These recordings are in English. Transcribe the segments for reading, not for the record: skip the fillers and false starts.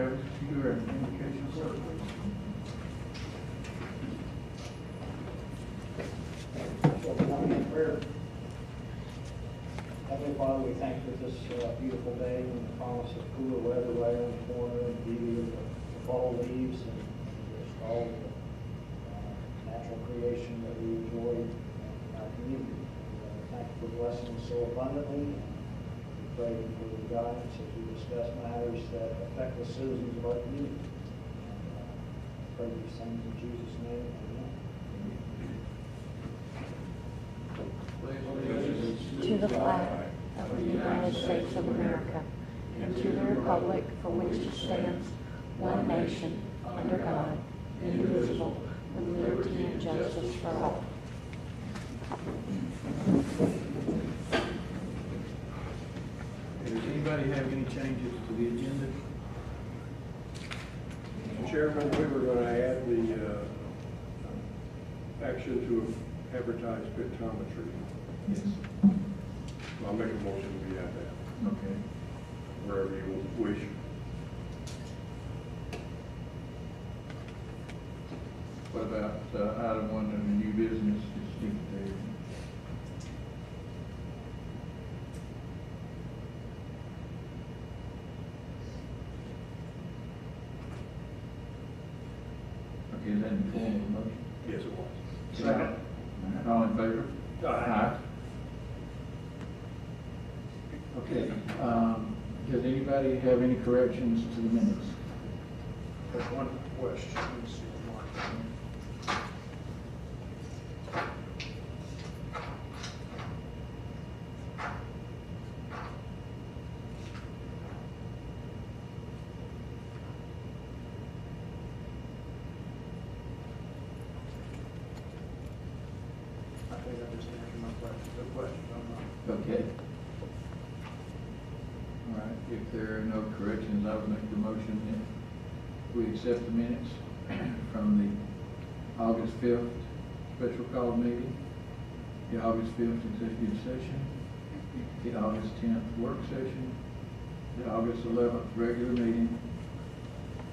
Travis, you are an invocation, sir. Prayer. Heavenly Father, we thank you for this beautiful day and the promise of cooler weather right on the corner and the beauty of the fall leaves and just all the natural creation that we enjoy in our community. Thank you for blessing us so abundantly. We pray for the guidance as we discuss matters that affect the citizens of our community. Pray these things in Jesus' name. Amen. To the flag of the United States of America and to the republic for which it stands, one nation, under God, indivisible, with liberty and justice for all. Does anybody have any changes to the agenda? Mr. Chairman, we were going to add the action to advertise spectrometry. Yes. I'll make a motion we add that, Okay. wherever you wish. What about item 1 of the new business? Just leave it there. Okay, is that in the form of a motion? Yes, it was. Second. All in favor? Aye. Okay, does anybody have any corrections to the minutes? There's one question. Let me see what Mark. I think I just answered my question. Good question. Okay. All right, if there are no corrections, I would make the motion that we accept the minutes from the August 5th special call meeting, the August 5th executive session, the August 10th work session, the August 11th regular meeting,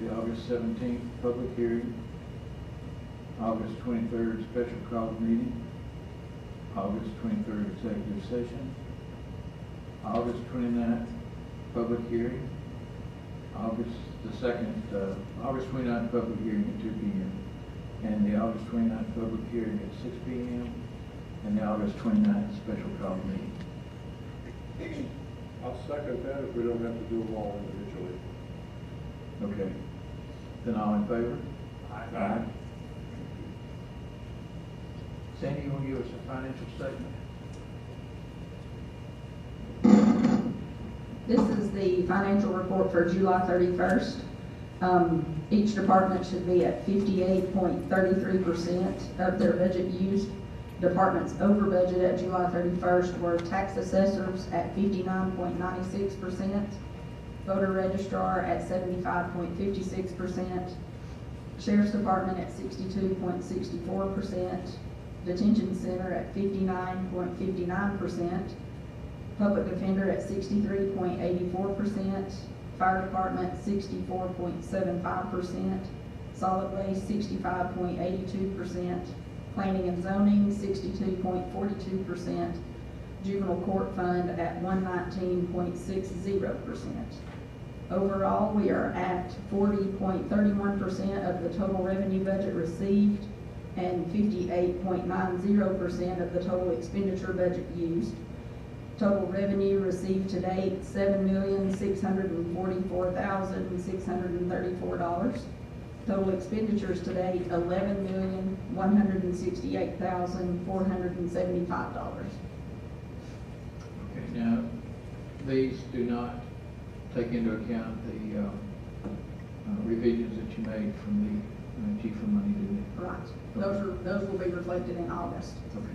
the August 17th public hearing, August 23rd special call meeting, August 23rd executive session, August 29th public hearing, August 29th public hearing at 2 p.m. and the August 29th public hearing at 6 p.m. and the August 29th special call meeting. I'll second that if we don't have to do them all individually. Okay. Then all in favor? Aye. Sandy, you want to give us a financial statement? This is the financial report for July 31st. Each department should be at 58.33% of their budget used. Departments over budget at July 31st were tax assessors at 59.96%, voter registrar at 75.56%, sheriff's department at 62.64%, detention center at 59.59%, public defender at 63.84%, fire department 64.75%, solid waste 65.82%, planning and zoning 62.42%, juvenile court fund at 119.60%. Overall, we are at 40.31% of the total revenue budget received and 58.90% of the total expenditure budget used. Total revenue received to date, $7,644,634. Total expenditures to date, $11,168,475. Okay, now, these do not take into account the revisions that you made from the chief of money, do they? Right. Those will be reflected in August. Okay.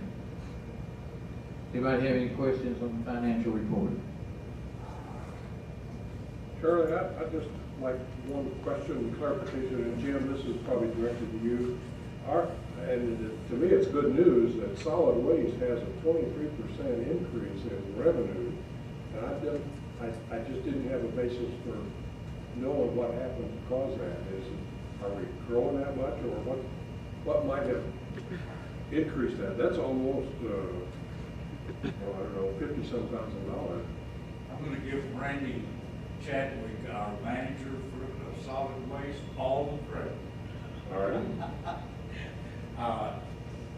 Anybody have any questions on the financial report? Shirley, I just like one question, clarification, and Jim, this is probably directed to you. To me, it's good news that solid waste has a 23% increase in revenue, and I just didn't have a basis for knowing what happened to cause that? Are we growing that much, or what might have increased that? That's almost, I don't know, $50-some thousand. I'm gonna give Randy Chadwick, our manager for solid waste, all the credit. All right.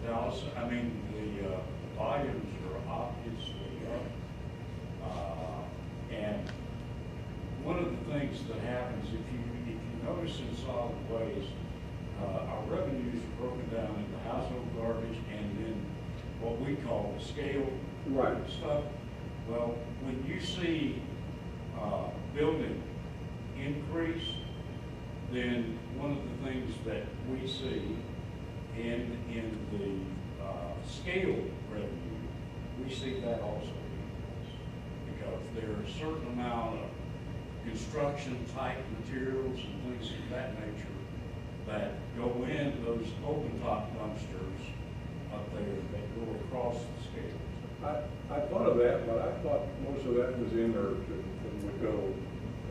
Also, I mean, the volumes are obviously up. And one of the things that happens, if you notice in solid waste, our revenues are broken down into household garbage and then what we call scale Right. stuff. Well, when you see building increase, then one of the things that we see in the scale revenue, we see that also increase. Because there are a certain amount of construction type materials and things of that nature that go into those open top dumpsters up there that go across the scales. I thought of that, but I thought most of that was in there and would go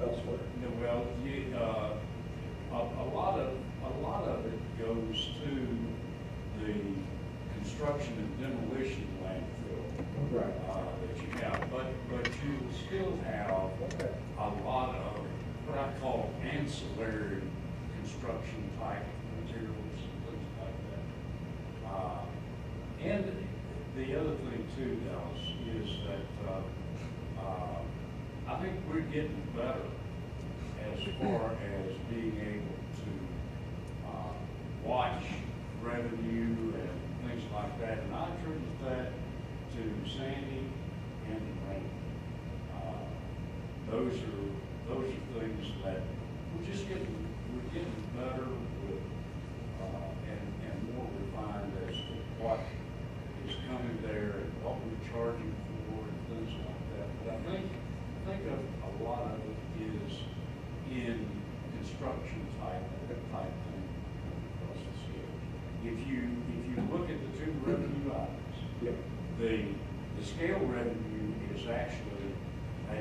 elsewhere. Yeah, well, a lot of it goes to the construction and demolition landfill. Right. That you have, but you still have a lot of what I call ancillary construction type materials and things like that. And the other thing too, Dallas, is that I think we're getting better as far as being able to watch revenue and things like that. And I attribute that to Sandy and the rain. Those are things that we're getting better with and more refined as to what is coming there and what we're charging for and things like that. But I think of a lot of it is in construction type thing across the scale. If you look at the two revenue items, Yeah. the scale revenue is actually a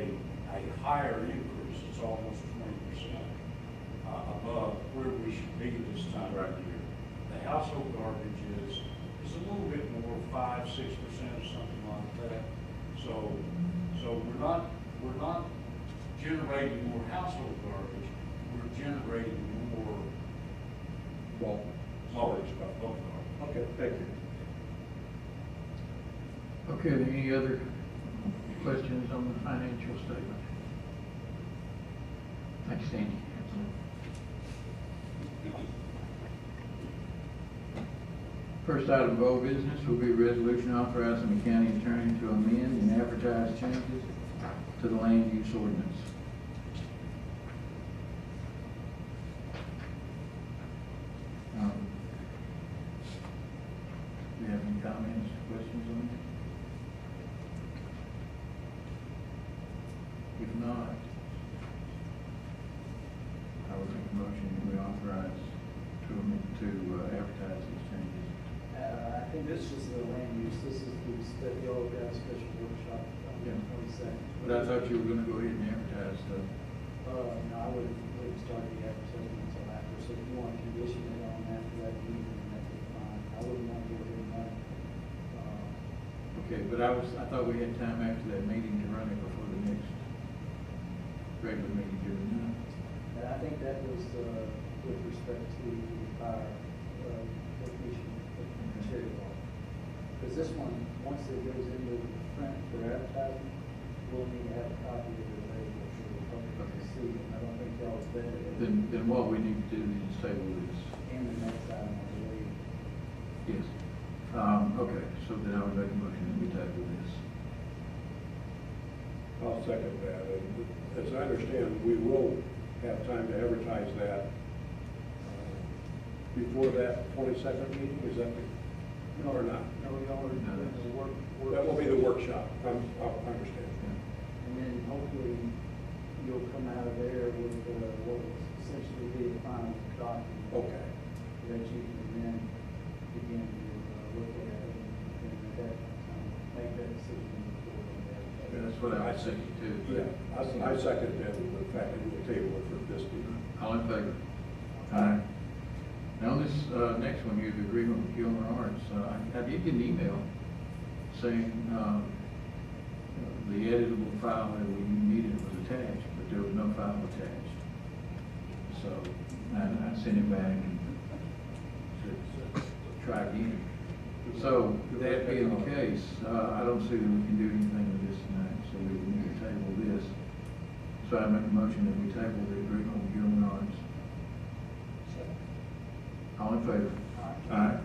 higher increase. It's almost 20% above where we should be this time of year. The household garbage is a little bit more, 5-6%, something like that. So we're not generating more household garbage. We're generating more Bulk garbage. Okay, thank you. Okay, are there any other questions on the financial statement? Thanks, Sandy. First item of old business will be a resolution authorizing the county attorney to amend and advertise changes to the land use ordinance. Do you have any comments, questions on it? If not, I would make a motion that we authorize to advertise these changes. I think this is the land use, this is the old special workshop on the Yeah. 22nd. But I thought you were gonna go ahead and advertise the, No, I wouldn't start the advertising until after, so if you want to condition it on after that meeting, that'd be fine. I wouldn't want to go ahead and run it. okay, but I thought we had time after that meeting to run it before the next regular meeting, do we not? And I think that was, with respect to our, location of material. Because this one, once it goes into print for advertising, we'll need to have a copy of it available for the public to see, and I don't think y'all's vetted it. Then what we need to do is table this. And the next item, I believe. Yes. Okay, so then I would make a motion that we table this. I'll second that. And as I understand, we will have time to advertise that before that 22nd meeting, is that or not? No, we already No, did the work. That will be the workshop, I understand. And then hopefully you'll come out of there with what will essentially be the final document. Okay. That you can then begin to look at it and at that time make that decision before the And that's what I was thinking too. Yeah, I second that, the fact that we'll table it for this meeting. All in favor? Aye. Now, on this, next one here, the agreement with Gilmer Arts, I did get an email saying, the editable file that we needed was attached, but there was no file attached. So, I sent it back and said, try again. So, that being the case, I don't see that we can do anything with this tonight, so we need to table this. So I make a motion that we table the agreement with Gilmer Arts. All in favor? Aye.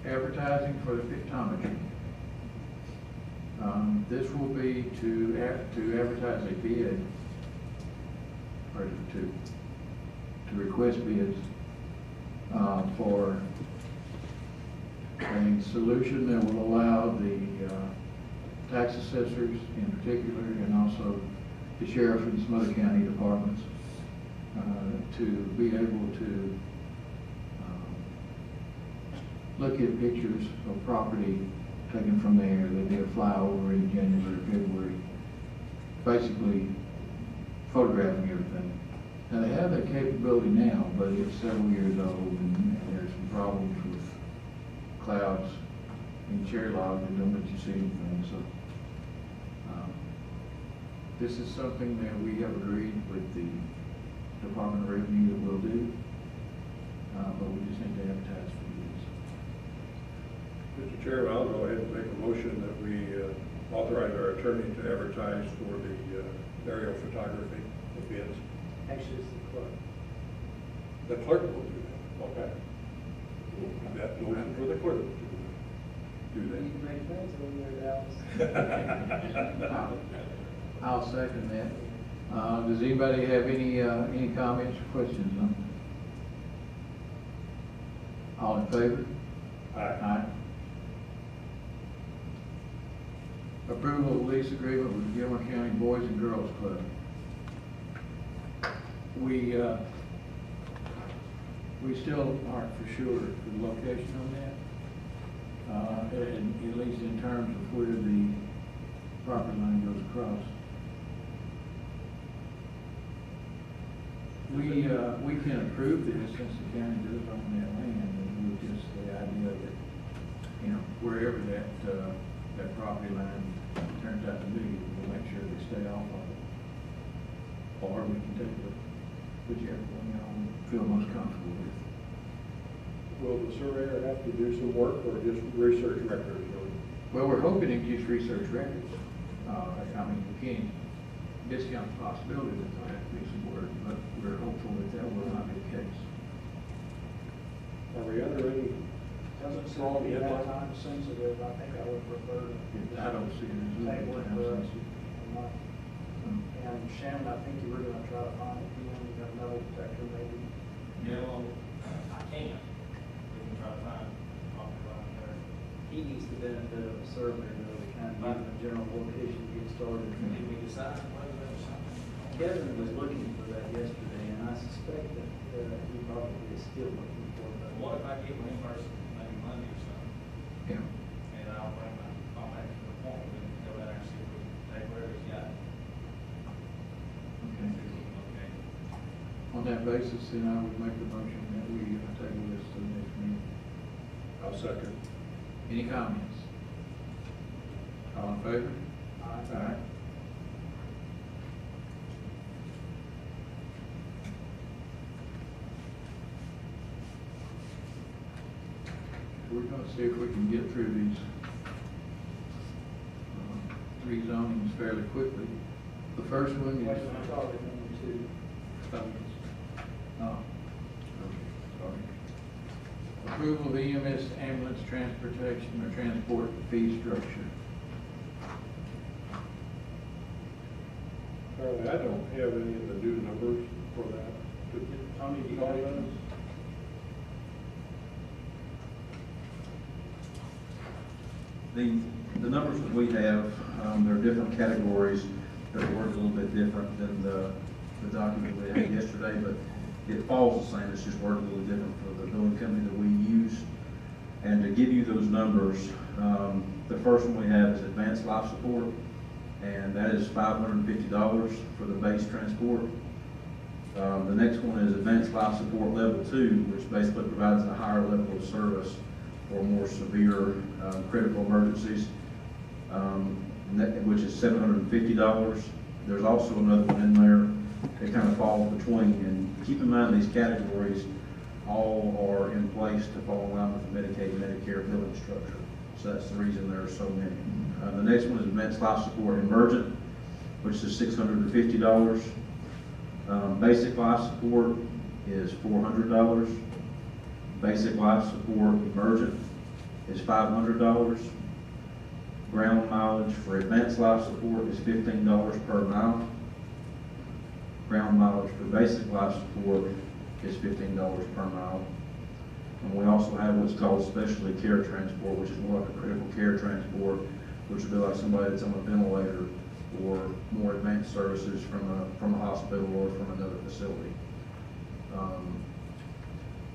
Advertising for the pictometry. This will be to advertise a bid, or to request bids, for a solution that will allow the, tax assessors in particular, and also the sheriff and some other county departments, to be able to look at pictures of property taken from there. They did a flyover in January, February, basically photographing everything. Now, they have that capability now, but it's several years old, and there's some problems with clouds and cherry logs that don't let you see anything. So, this is something that we have agreed with the Department of Revenue that we'll do, but we just need to advertise for these. Mr. Chairman, I'll go ahead and make a motion that we authorize our attorney to advertise for the aerial photography of bids. Actually, it's the clerk. The clerk will do that, okay? That motion for the clerk to do You that. can make plans over there, Dallas. I'll second that. Does anybody have any comments or questions on it? All in favor? Aye. Approval of lease agreement with Gilmer County Boys and Girls Club. We still aren't for sure the location on that, at least in terms of where the property line goes across. We can approve this since the county does own that land, and with just the idea that, you know, wherever that property line turns out to be, we'll make sure they stay off of it. Or we can take whichever one y'all feel most comfortable with. Will the surveyor have to do some work or just research records? Well, we're hoping to use research records. I mean, we can't discount the possibility that there'll have to be some work, but we're hopeful that will not be the case. Are we under any? Doesn't seem to be that time sensitive. I think I would prefer I don't see it as table it time for us. sensitive. And Shannon, I think you were gonna try to find a PM, you got a metal detector maybe. Yeah, well, I can. We can try to find property right there. He needs the benefit of a survey, though, to kind of give him a general location to get started. Did we decide whether there was something? Kevin was looking for that yesterday, and I suspect that he probably is still looking for But that. what if I get one person, maybe Monday or something, Yeah. and I'll bring I'll make an appointment and go down there and see if we can take whatever he's got. Okay. Okay. On that basis, then I would make the motion that we table this to the next meeting. I'll second. Any comments? All in favor? Aye. We're gonna see if we can get through these three zonings fairly quickly. The first one Wait, is. I'm sorry, number two. Oh, okay, sorry. Approval of EMS ambulance transportation or transport fee structure. Apparently, I don't have any of the new numbers for that. Tony, do you have those? The numbers that we have, there are different categories that work a little bit different than the document we had yesterday, but it falls the same, it's just worded a little different for the building company that we use. And to give you those numbers, the first one we have is advanced life support, and that is $550 for the base transport. The next one is advanced life support level 2, which basically provides a higher level of service for more severe critical emergencies, which is $750. There's also another one in there that kind of falls between. And keep in mind, these categories all are in place to fall in line with the Medicaid, Medicare billing structure. So that's the reason there are so many. The next one is advanced life support emergent, which is $650. Basic life support is $400. Basic life support emergent is $500. Ground mileage for advanced life support is $15 per mile. Ground mileage for basic life support is $15 per mile. And we also have what's called specialty care transport, which is more like a critical care transport, which would be like somebody that's on a ventilator or more advanced services from a hospital or from another facility.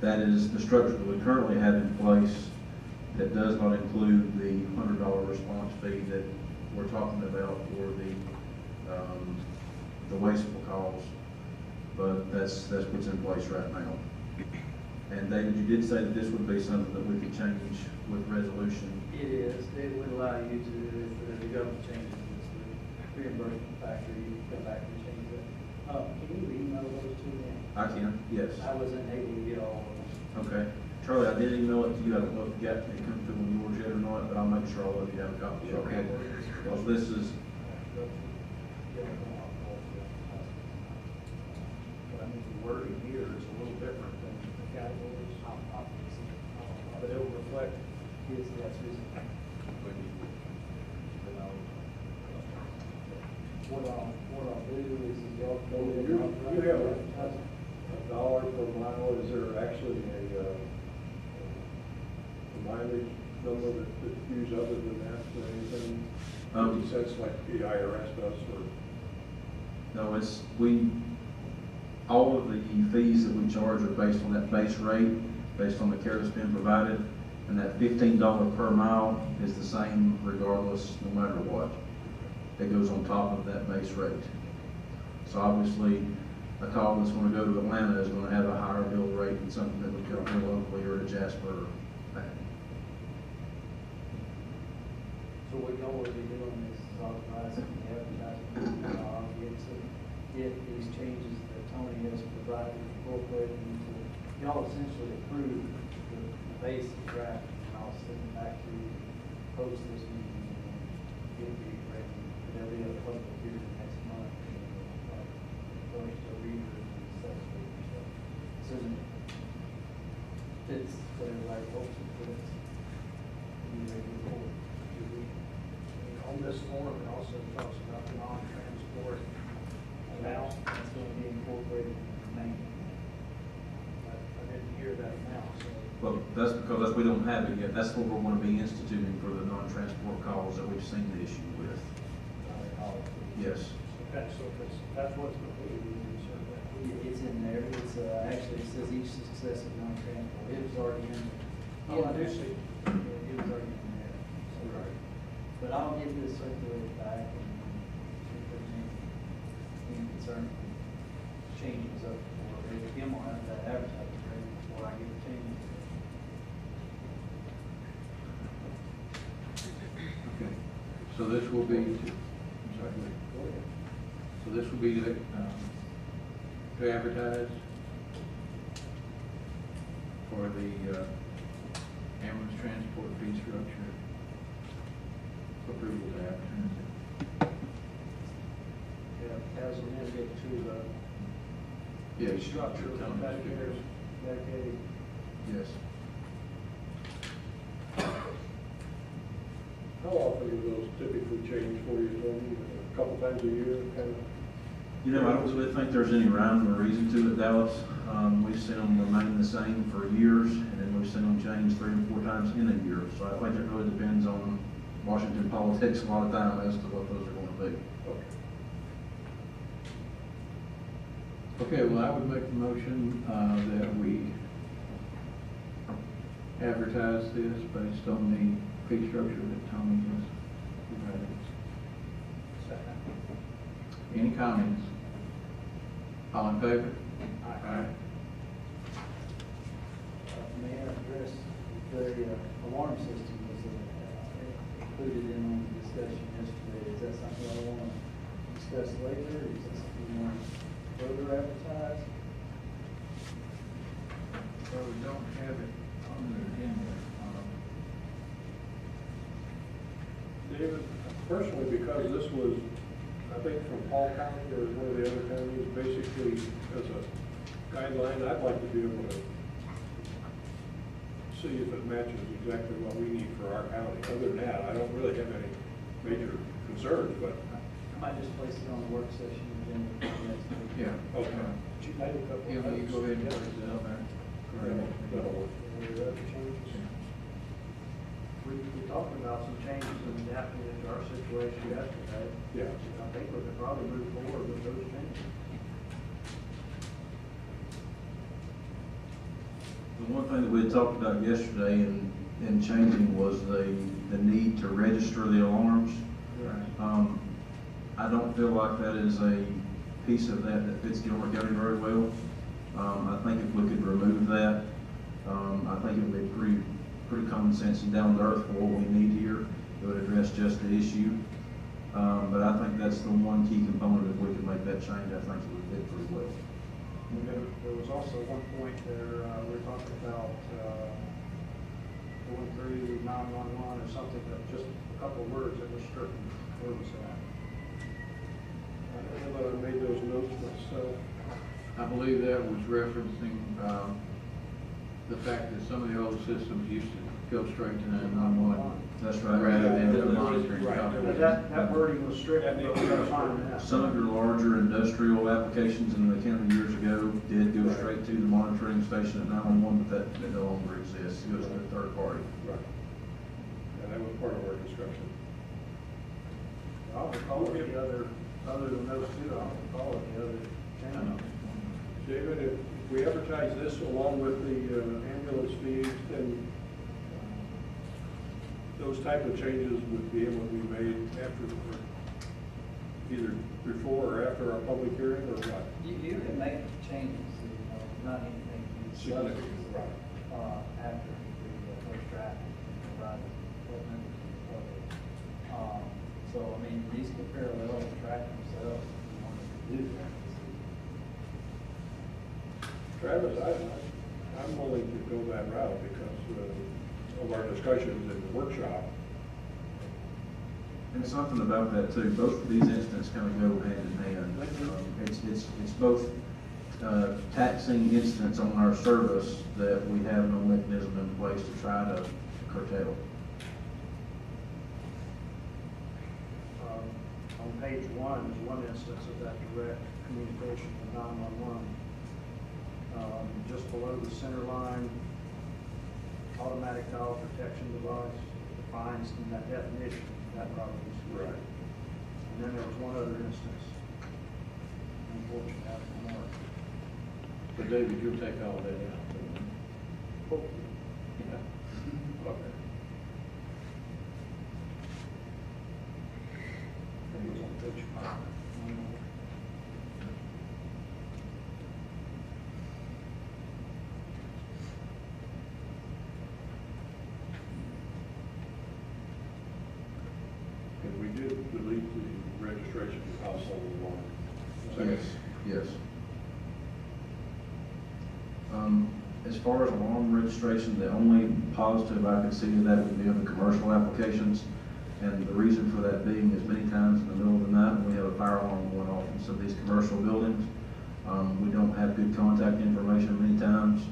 That is the structure that we currently have in place that does not include the $100 response fee that we're talking about for the wasteful calls. But that's what's in place right now. And David, you did say that this would be something that we could change with resolution. It is, it would allow you to, if the government changes this reimbursement factor, you can come back and change it. Can you email those to me? I can, yes. I wasn't able to get all of them. Okay. Charlie, I did email it to you. I don't know if you got it come through on yours yet or not, but I'll make sure all of you have a copy. Okay. Because this is, But I mean, the wording here is a little different than the categories. But it will reflect his, that's his. What I'll do is y'all go in. You have a dollar per mile, is there actually a mileage number that's used other than that for anything? 50 cents like the IRS does for? no, all of the fees that we charge are based on that base rate, based on the care that's been provided, and that $15 per mile is the same regardless, no matter what. It goes on top of that base rate. So obviously, a call that's going to go to Atlanta is going to have a higher bill rate than something that would come here locally or to Jasper. So what y'all will be doing is authorizing the advertising, get these changes that Tony has provided, incorporated into, y'all essentially approve the basic draft, and I'll send it back to you, post this meeting, and get the ready. There'll be a public hearing next month, first a reader and second reader, so soon fits what everybody hopes it fits. Be ready to go. On this form, it also talks about the non-transport amount. That's going to be incorporated in the main. I didn't hear that now, so. Well, that's because we don't have it yet. That's what we're going to be instituting for the non-transport calls that we've seen the issue with. Yes. Okay, so that's what's included in the survey. It's in there, it's, actually, it says each successive non-transport, it was already in there. Oh, I do see. It was already in there. So, but I'll get this circulated back and see if there's any concern, changes up for it. Kim will have that advertised ready before I get the changes. Okay. So this will be, I'm sorry, go ahead. So this will be to advertise for the ambulance transport fee structure approval to advertise. Yeah, as amended to the Yes. structure of Medicare, Medicaid. Yes. How often do those typically change for you, Tony? A couple times a year, kind of? You know, I don't really think there's any rhyme or reason to it, Dallas. We've seen them remain the same for years, and then we've seen them change 3 or 4 times in a year. So I think it really depends on Washington politics a lot of time as to what those are going to be. Okay, well, I would make the motion that we advertise this based on the fee structure that Tony has provided. Any comments? All in favor? Aye. May I address the alarm system was included in on the discussion yesterday? Is that something I want to discuss later, or is that something you want to further advertise? Well, we don't have it on the agenda. David, personally, because this was, I think from Paul County or one of the other counties, basically as a guideline, I'd like to be able to see if it matches exactly what we need for our county. Other than that, I don't really have any major concerns, but. I might just place it on the work session agenda for the next meeting. Yeah. Okay. But you made a couple of Yeah, well, you notes. go ahead and put it on there. That'll work. Any other changes? We talked about some changes in adapting it to our situation yesterday. Yeah. I think we could probably move forward with those changes. The one thing that we had talked about yesterday in changing was the need to register the alarms. I don't feel like that is a piece of that fits Gilmer County very well. I think if we could remove that, I think it would be pretty common sense and down to earth for what we need here. It would address just the issue. But I think that's the one key component. If we could make that change, I think it would fit pretty well. There was also one point there, we were talking about, going through 911 or something, that just a couple of words that were stricken. Where was that? I don't know that I made those notes myself. I believe that was referencing, the fact that some of the old systems used to go straight to 911. That's right. Rather than the monitoring Right. company. That wording was stricken, but we gotta find that. Some of your larger industrial applications in the county years ago did go straight to the monitoring station at 911, but that no longer exists. It goes to a third party. Right. And that was part of our discussion. I'll recall it the other than those two, I'll recall it the other changes. David, if we advertise this along with the ambulance fees, then those type of changes would be able to be made after, either before or after our public hearing, or what? You can make changes, not anything Significant, right. after the first draft and provide equipment. So, I mean, these could parallel the track themselves if you wanted to do that. Travis, I'm willing to go that route because of our discussions in the workshop. And something about that too, both of these instances kind of go hand in hand. It's both taxing instance on our service that we have no mechanism in place to try to curtail. On page 1 is one instance of that direct communication from 911. Just below the center line, automatic dial protection device defines in that definition that property. Right. And then there was one other instance. Unfortunately, that's more. So David, you'll take all that out. Okay. It was on page 5. And we did delete the registration of household alarm. Yes. As far as alarm registration, the only positive I could see of that would be on the commercial applications. And the reason for that being is many times in the middle of the night, we have a fire alarm going off in some of these commercial buildings. We don't have good contact information many times,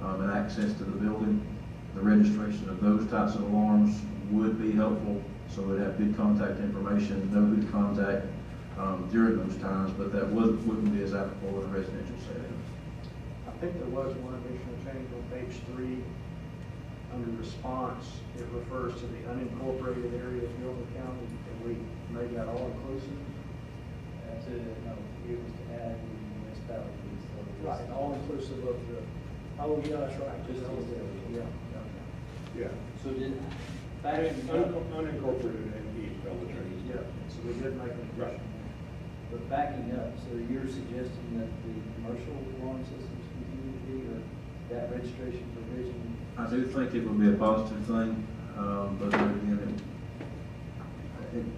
and access to the building. The registration of those types of alarms would be helpful, so we'd have good contact information, know who to contact during those times, but that wouldn't be as applicable in a residential setting. I think there was one additional change on page 3. Under response, it refers to the unincorporated area of Gilmer County, and we made that all inclusive. That's it, no, it was to add the municipalities. So Right, all inclusive of the, oh, yeah, that's right. Just those areas. Yeah. Yeah. So did, backing up, Unincorporated and East Elementary. yeah, so we did make a Right. But backing up, so you're suggesting that the commercial alarm systems continue to be, or that registration provision? I do think it would be a positive thing, but then again,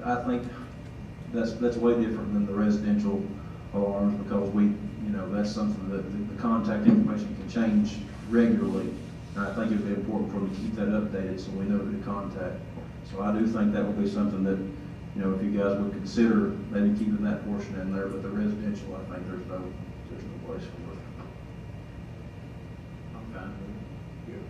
I think that's way different than the residential alarms, because that's something that the contact information can change regularly. And I think it'd be important for them to keep that updated so we know who to contact. So I do think that would be something that, if you guys would consider maybe keeping that portion in there, but the residential, I think there's no place for it. I'm fine with it. Yeah.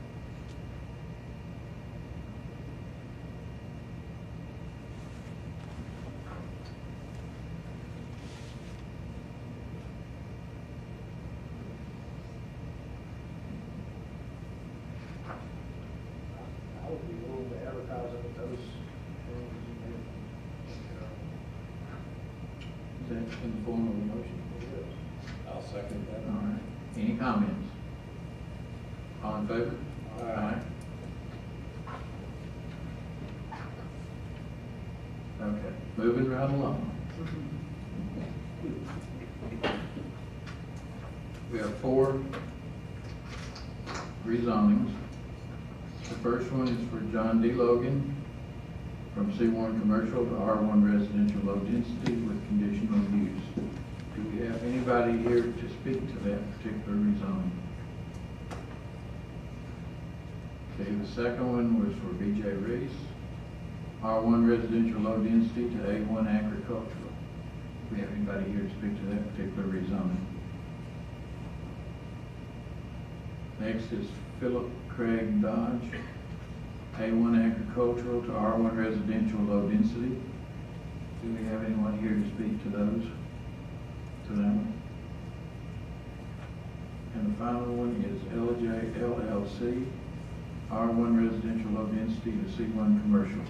I would be willing to advertise it with those things. Is that in the form of a motion? I'll second that. All right. Any comments? All in favor? Aye. Okay, moving right along. We have 4 rezonings. The first one is for John D. Logan from C1 Commercial to R1 Residential Low Density with conditional use. Do we have anybody here to speak to that particular rezoning? Okay, the second one was for B.J. Reese, R1 Residential Low Density to A1 Agricultural. Do we have anybody here to speak to that particular rezoning? Next is Philip Craig Dodge, A1 Agricultural to R1 Residential Low Density. Do we have anyone here to speak to those, to that one? And the final one is LJ LLC, R1 Residential Low Density to C1 Commercial.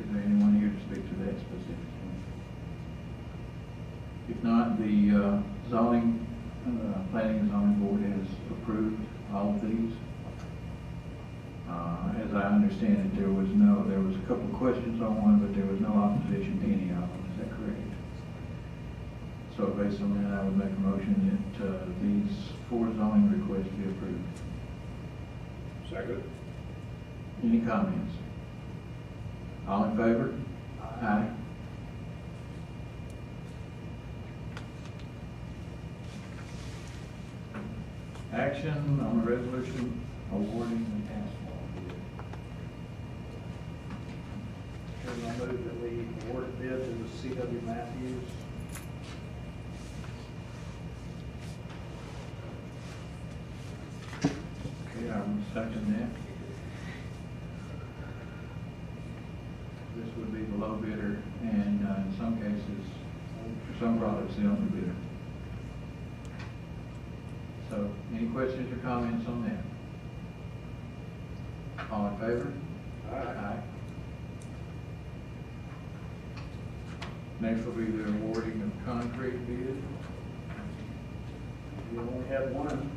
Is there anyone here to speak to that specific one? If not, the Planning and Zoning Board has approved all of these. As I understand it, there was a couple of questions on one, but there was no opposition to any of them. Is that correct? So based on that, I would make a motion that these 4 zoning requests be approved. Second. Any comments? All in favor? Aye. Action on the resolution awarding the asphalt bid. Chairman, I move that we award a bid to the C.W. Matthews. Okay, I will second that. This would be the low bidder, and in some cases, for some products, the only bidder. So, any questions or comments on that? All in favor? Aye. Next will be the awarding of concrete bid. We only had one,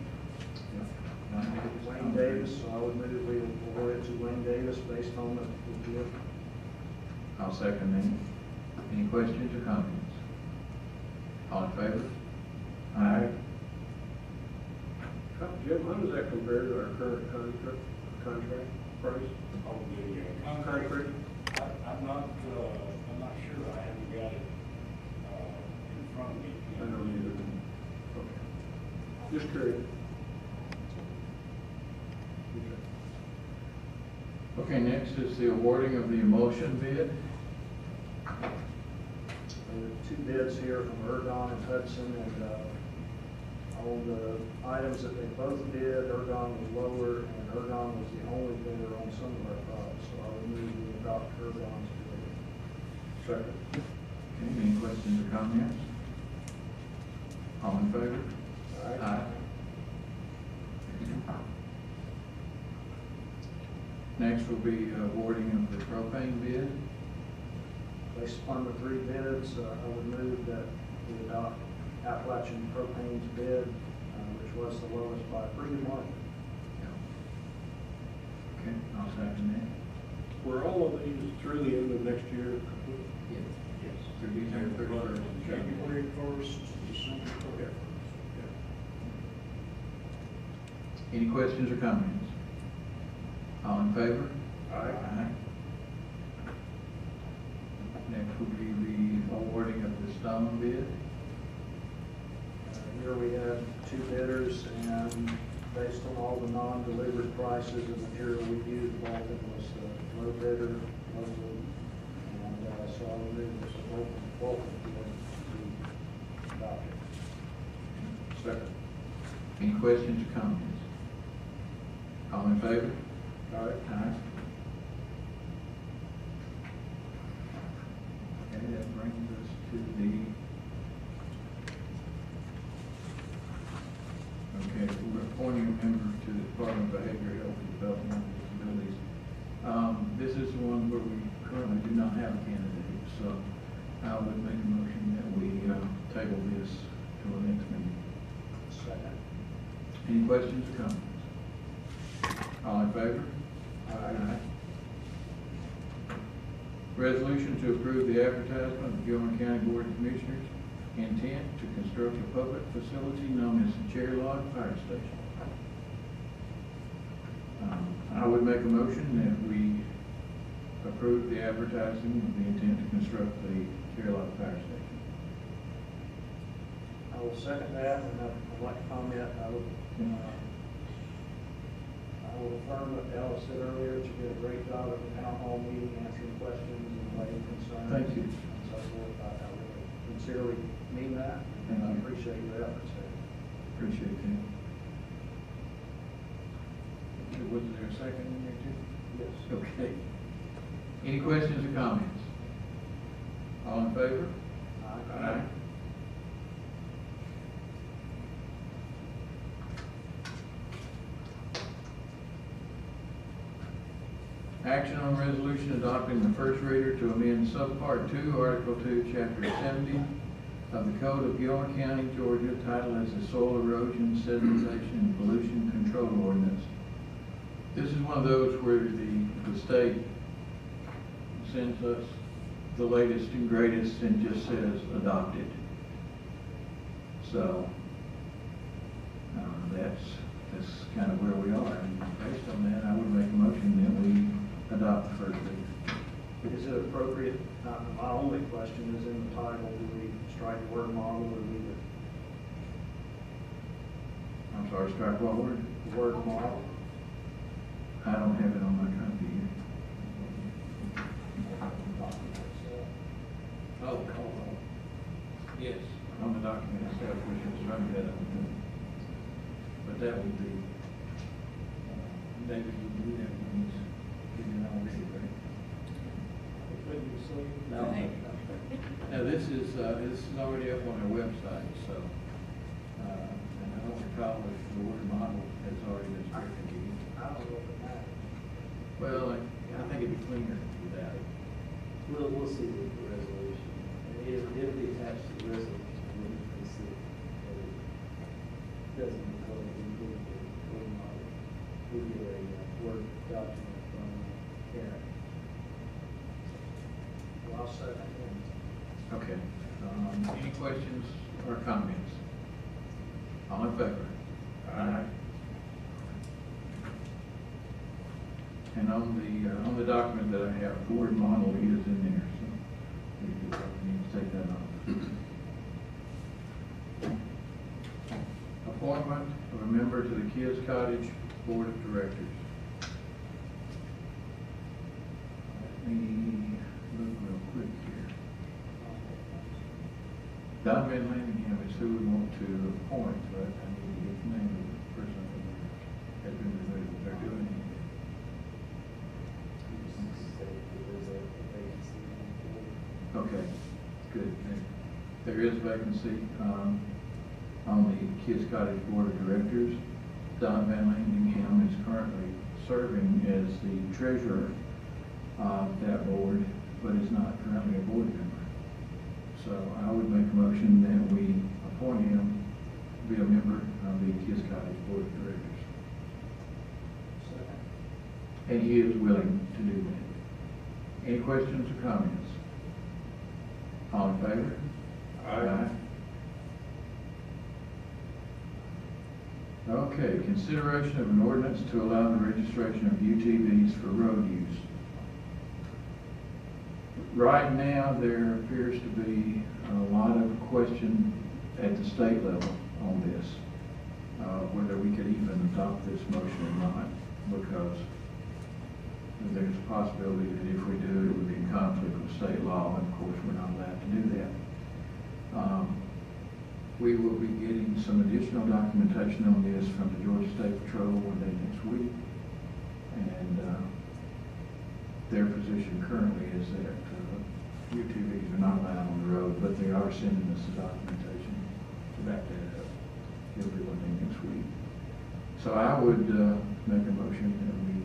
Wayne Davis, so I would move we award it to Wayne Davis based on the bid. I'll second that. Any questions or comments? All in favor? Aye. Jim, how does that compare to our current contract price? Oh, the Concrete? I'm not sure, I haven't got it, in front of me. I don't either. Okay. Just curious. Okay, next is the awarding of the emulsion bid. There were 2 bids here from Ergon and Hudson, and on the items that they both did, Ergon was lower, and Ergon was the only bidder on some of our products, so I would move we adopt Ergon's bid. Second. Okay, any questions or comments? All in favor? Aye. Next will be awarding of the propane bid. Based upon the 3 bids, I would move that we adopt Appalachian Propane's bid, which was the lowest by a pretty margin. Okay, I'll second that. Were all of these through the end of next year? Yes. Yes. Through December 31st. January 1st, December 31st. Any questions or comments? All in favor? Aye. Next will be the awarding of the stone bid. Here we had two bidders, and based on all the non-delivered prices of material we used, Vulcan was the low bidder, mostly. And so I will move this Vulcan bid to be adopted. Second. Any questions or comments? All in favor? Aye. Aye. Okay, that brings us to we're appointing a member to the Department of Behavioral Health and Developmental Disabilities. This is the one where we currently do not have a candidate, so I would make a motion that we table this to the next meeting. Second. Any questions or comments? All in favor? Aye. Resolution to approve the advertisement of Gilmer County Board of Commissioners intent to construct a public facility known as the Cherry Log Fire Station. I would make a motion that we approve the advertising of the intent to construct the Cherry Log Fire Station. I will second that, and I'd like to comment, I will affirm what Alice said earlier, she did a great job at the town hall meeting, answering questions and weighing concerns. Thank you. And so forth. I really sincerely mean that, and Thank I you. appreciate your efforts there. Appreciate that. Was there a second in there too? Yes. Okay. Any questions or comments? All in favor? Aye. Action on resolution adopting the first reader to amend subpart 2, article 2, chapter 70 of the Code of Gilmer County, Georgia, titled as the Soil Erosion, Sedimentation, and Pollution Control Ordinance. This is one of those where the state sends us the latest and greatest and just says adopted. So that's kind of where we are. And based on that, I would make a motion that we adopt the first reading. Is it appropriate, my only question is in the title, do we strike the word model or leave it? I'm sorry, strike what word? The word model? I don't have it on my copy here. Oh, yes, on the document itself, we should strike that up. But that would be, David, you do that when he's getting all ready, right? Couldn't you sleep? No. Now, this is already up on our website, so, and I don't recall if the word model has already been stricken again. I don't know if it matters. Well, I think it'd be cleaner without it. We'll see with the resolution. It'll be attached to the resolution, we'll see. It doesn't include the word model. We get a Word document from Karen. Well, I'll second it. Okay. Any questions or comments? All in favor? Aye. And on the document that I have, the word model is in there, so we need to take that off. Appointment of a member to the Kids Cottage Board of Directors. Let me look real quick here. Don Van Lanningham is who we want to appoint, but I need to get the name of the person who has been removed. They're doing it. Okay, good. There is a vacancy on the Kids Cottage Board of Directors. Don Van Lanningham is currently serving as the treasurer of that board, but is not currently a board member. So I would make a motion that we appoint him to be a member of the Kids Cottage Board of Directors. Second. and he is willing to do that. Any questions or comments? All in favor? Aye. Okay, consideration of an ordinance to allow the registration of UTVs for road use. Right now, there appears to be a lot of question at the state level on this, whether we could even adopt this motion or not, because there's a possibility that if we do, it would be in conflict with state law, and of course, we're not allowed to do that. We will be getting some additional documentation on this from the Georgia State Patrol one day next week. And their position currently is that UTVs are not allowed on the road, but they are sending us the documentation to back that up. It'll be one day next week. So I would make a motion that we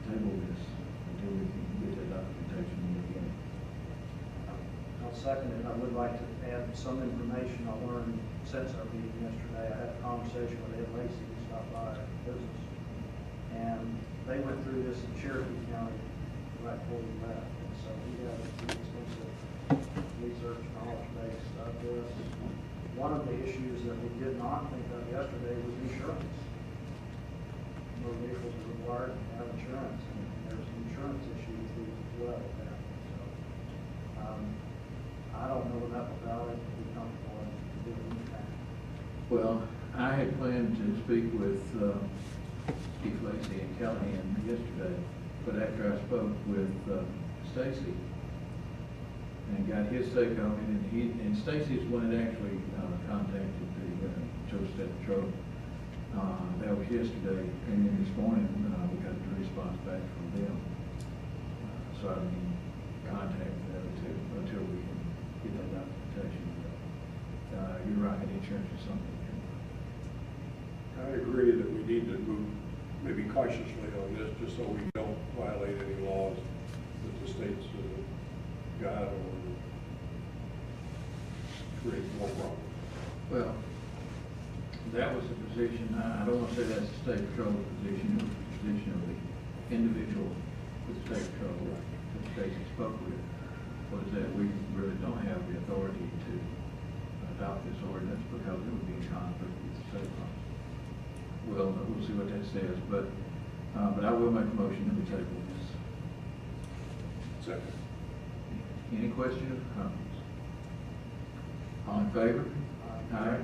table this until we can get that documentation again. I'll second it. I would like to add some information I learned since our meeting yesterday. I had a conversation with Ed Lacy, who stopped by our business. And they went through this in Cherokee County right before we left. And so we got a pretty extensive research, knowledge base of this. One of the issues that we did not think of yesterday was insurance. Motor vehicles are required to have insurance, and there's an insurance issue with these as well. So, I don't know enough about it to be comfortable in doing that. Well, I had planned to speak with Chief Lacy and Callahan yesterday, but after I spoke with Stacy and got his take on it, and Stacy's one that actually contacted the Georgia State Patrol. That was yesterday, and then this morning we got the response back from them. So I didn't contact the other two until we can get that documentation. You're right, insurance is something. I agree that we need to move maybe cautiously on this, just so we don't violate any laws that the state's got or create more problems. Well, that was the position, I don't want to say that's the state patrol's position, it was the position of the individual with the state patrol that Stacy spoke with, was that we really don't have the authority to adopt this ordinance because it would be in conflict with the state law. Well, we'll see what that says, but I will make a motion that we table this. Second. Any questions or comments? All in favor? Aye.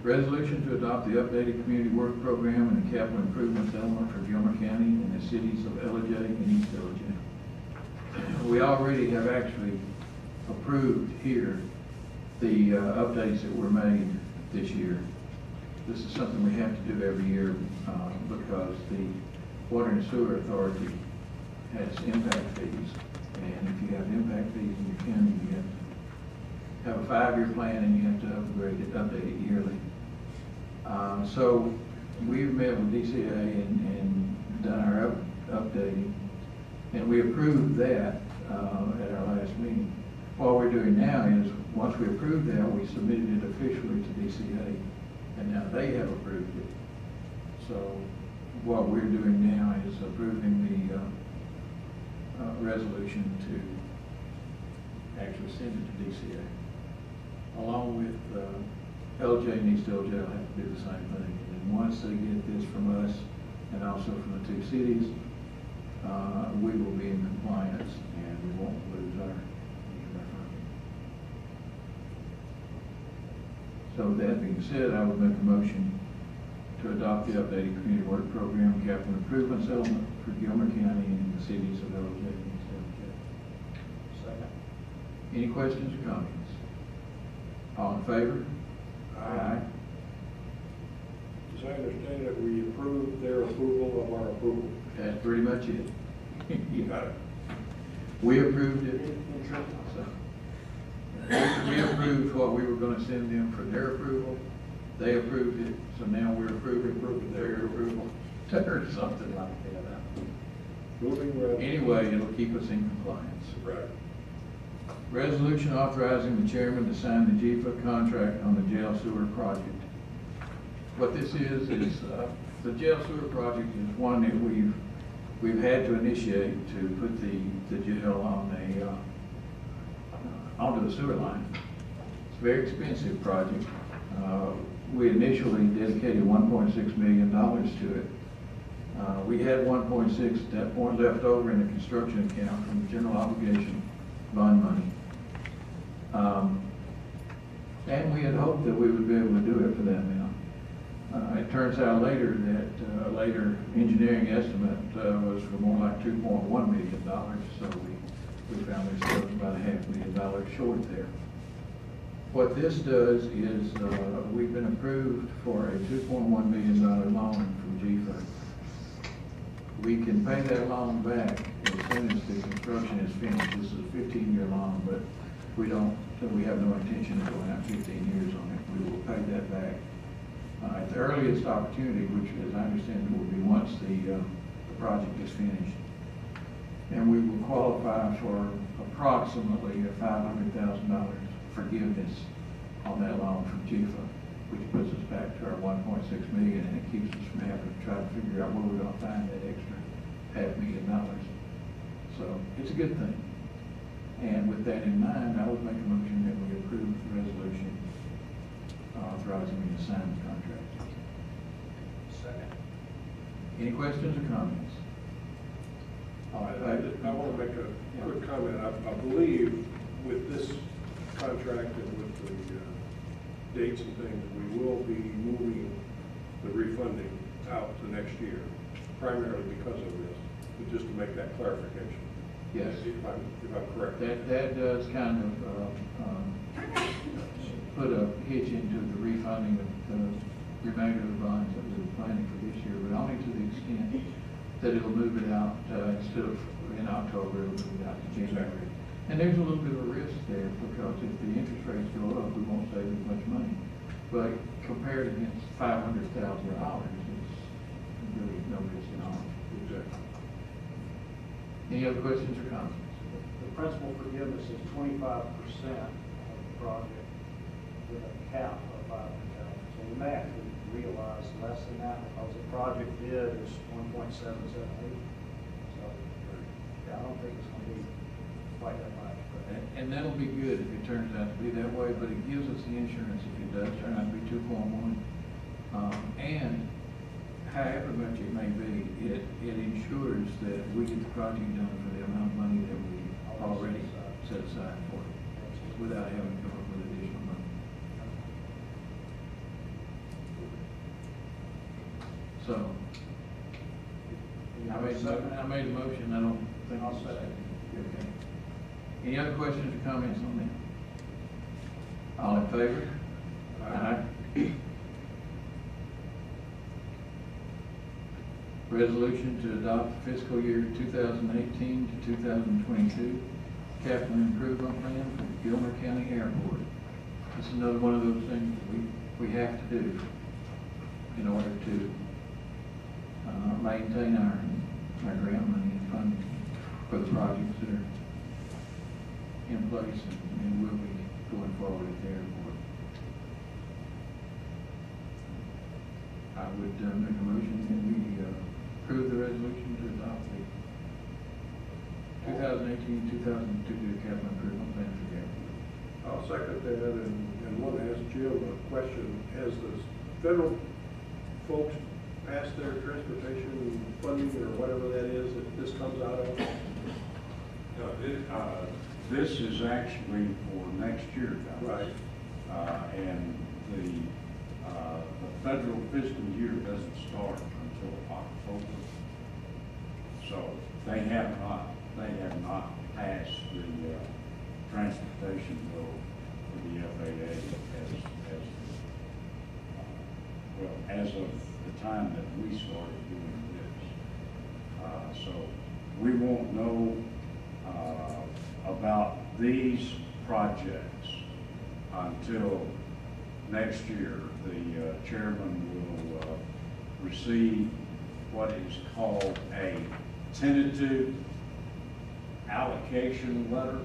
Resolution to adopt the updated community work program and the capital improvements element for Gilmer County and the cities of LJ and East LJ. We already have actually approved here the updates that were made this year. This is something we have to do every year because the Water and Sewer Authority has impact fees. And if you have impact fees in your county, you have to have a 5-year plan and you have to update it yearly. So we've met with DCA and done our updating, and we approved that at our last meeting. What we're doing now is, once we approved that, we submitted it officially to DCA, and now they have approved it. So what we're doing now is approving the resolution to actually send it to DCA. Along with LJ and East LJ will have to do the same thing. And once they get this from us and also from the two cities, we will be in compliance and we won't lose our funding. So with that being said, I would make a motion to adopt the updated community work program capital improvements element for Gilmer County and the cities of LJ and East LJ. Second. Any questions or comments? All in favor? Aye. As I understand it, we approved their approval of our approval. That's pretty much it. You got it. We approved it. So, we approved what we were going to send them for their approval. They approved it, so now we're approving their approval. Or something like that. Moving right. Anyway, it'll keep us in compliance. Right. Resolution authorizing the chairman to sign the GFA contract on the jail sewer project. What this is the jail sewer project is one that we've had to initiate to put the jail on onto the sewer line. It's a very expensive project. We initially dedicated $1.6 million to it. We had 1.6 at that point left over in the construction account from the general obligation bond money. And we had hoped that we would be able to do it for that amount. It turns out later that a later engineering estimate was for more like $2.1 million, so we found ourselves about $500,000 short there. What this does is we've been approved for a $2.1 million loan from GFA. We can pay that loan back as soon as the construction is finished. This is a 15-year loan, but we have no intention of going out 15 years on it. We will pay that back at the earliest opportunity, which, as I understand it, will be once the project is finished. And we will qualify for approximately a $500,000 forgiveness on that loan from GFA, which puts us back to our 1.6 million, and it keeps us from having to try to figure out where we're going to find that extra $500,000. So it's a good thing. And with that in mind, I would make a motion that we approve the resolution authorizing me to sign the contract. Second. Any questions or comments? I want to make a quick comment. I believe with this contract and with the dates and things, we will be moving the refunding out to next year, primarily because of this, but just to make that clarification. Yes. If I'm correct. That does kind of put a hitch into the refunding of the remainder of the bonds that we were planning for this year, but only to the extent that it'll move it out, instead of in October, it'll move it out to January. And there's a little bit of a risk there, because if the interest rates go up, we won't save as much money. But compared against $500,000, it's really no risk at all. Exactly. Any other questions or comments? The principal forgiveness is 25% of the project with a cap of $500,000. So we may actually realize less than that, because the project bid is 1.778. So, yeah, I don't think it's going to be quite that much. But And that'll be good if it turns out to be that way, but it gives us the insurance if it does turn out to be 2.1. And however much it may be, it ensures that we get the project done for the amount of money that we already set aside for it, without having to come up with additional money. So, I made a motion, I don't think I'll second. Okay. Any other questions or comments on that? All in favor? Aye. Resolution to adopt fiscal year 2018 to 2022 capital improvement plan for the Gilmer County Airport. This is another one of those things that we have to do in order to maintain our grant money and funding for the projects that are in place and will be going forward at the airport. I would make a motion that we approve the resolution to adopt the 2018-2022 capital improvement plan for the airport. I'll second that, and want to ask Jim a question. Has the federal folks passed their transportation funding, or whatever that is, that this comes out of? This is actually for next year, guys. Right. And the federal fiscal year doesn't start until October. So they have not passed the transportation bill for the FAA as of the time that we started doing this. So we won't know about these projects until next year. The chairman will receive what is called a tentative allocation letter,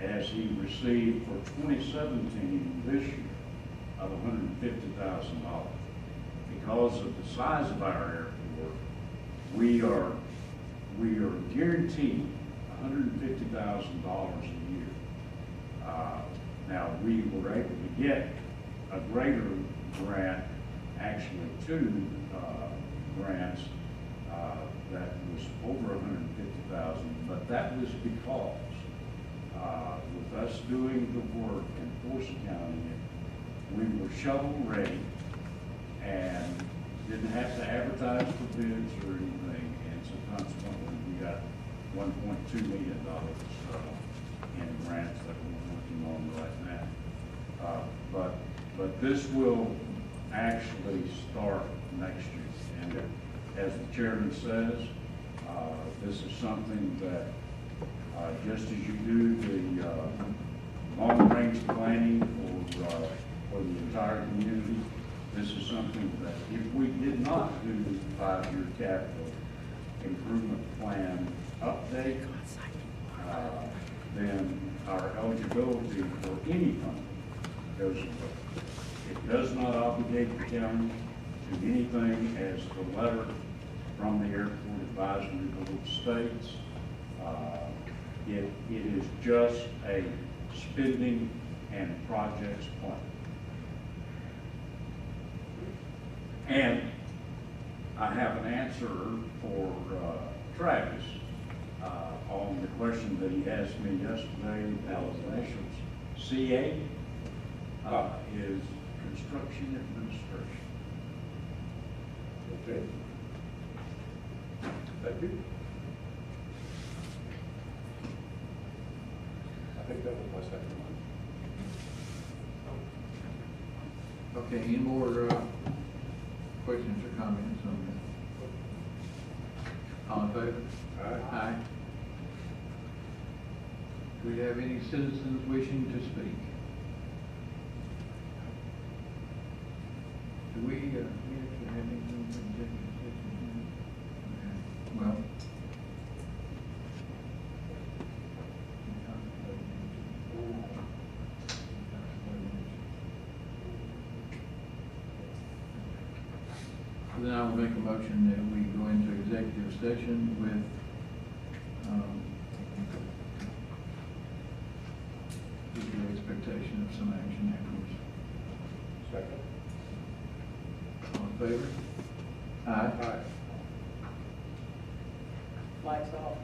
as he received for 2017 this year. of $150,000. Because of the size of our airport, we are guaranteed $150,000 a year. Now, we were able to get a greater grant, actually two grants that was over $150,000, but that was because with us doing the work and force accounting it, we were shovel ready and didn't have to advertise for bids or anything, and so consequently we got $1.2 million in grants that we're working on right now. But this will actually start next year. And as the chairman says, this is something that just as you do the long-range planning for the entire community, this is something that if we did not do the 5-year capital improvement plan update, then our eligibility for any funding goes away. It does not obligate the county to anything, as the letter from the Airport Advisory Board states. It is just a spending and projects plan. And I have an answer for Travis on the question that he asked me yesterday about initials. CA is Construction Administration. Okay. Thank you. I think that was my second one. Okay, any more questions or comments on that? All in favor? Aye. Aye. Do we have any citizens wishing to speak? Do we actually have anything for executive session? Okay. Well. Then I will make a motion that we go into executive session with, the expectation of some action afterwards. Second. All in favor? Aye. Aye. Lights off.